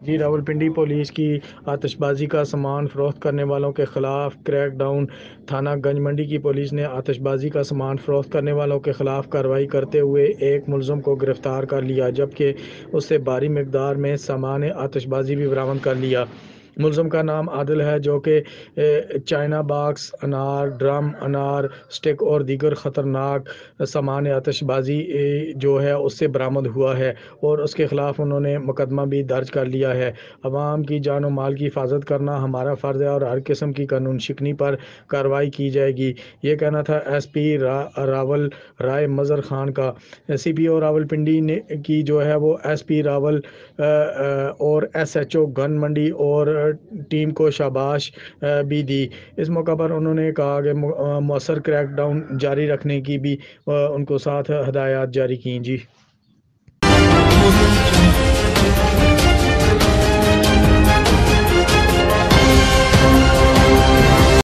جی، Rawalpindi police کی آتش بازی کا سامان فروخت کرنے والوں کے خلاف کریک ڈاؤن۔ تھانہ گنج منڈی کی پولیس نے آتش بازی کا سامان فروخت کرنے والوں کے خلاف کارروائی کرتے ہوئے ایک ملزم کو گرفتار کر لیا، جبکہ اس سے بھاری مقدار میں سامان آتش بازی بھی برآمد کر لیا۔ ملزم کا نام عادل ہے، جو کہ چائنا باکس، انار، ڈرم، انار سٹک اور دیگر خطرناک سامان آتش بازی جو ہے اس سے برآمد ہوا ہے، اور اس کے خلاف انہوں نے مقدمہ بھی درج کر لیا ہے۔ عوام کی جان و مال کی حفاظت کرنا ہمارا فرض ہے اور ہر قسم کی قانون شکنی پر کارروائی کی جائے گی، یہ کہنا تھا ایس پی راول رائے مظہر خان کا۔ سی پی او راولپنڈی نے کی جو ہے وہ ایس پی راول اور ایس ایچ او گن منڈی اور ٹیم کو شاباش بھی دی۔ اس موقع پر انہوں نے کہا کہ مؤثر کریک ڈاؤن جاری رکھنے کی بھی ان کو ساتھ ہدایات جاری کیں۔ جی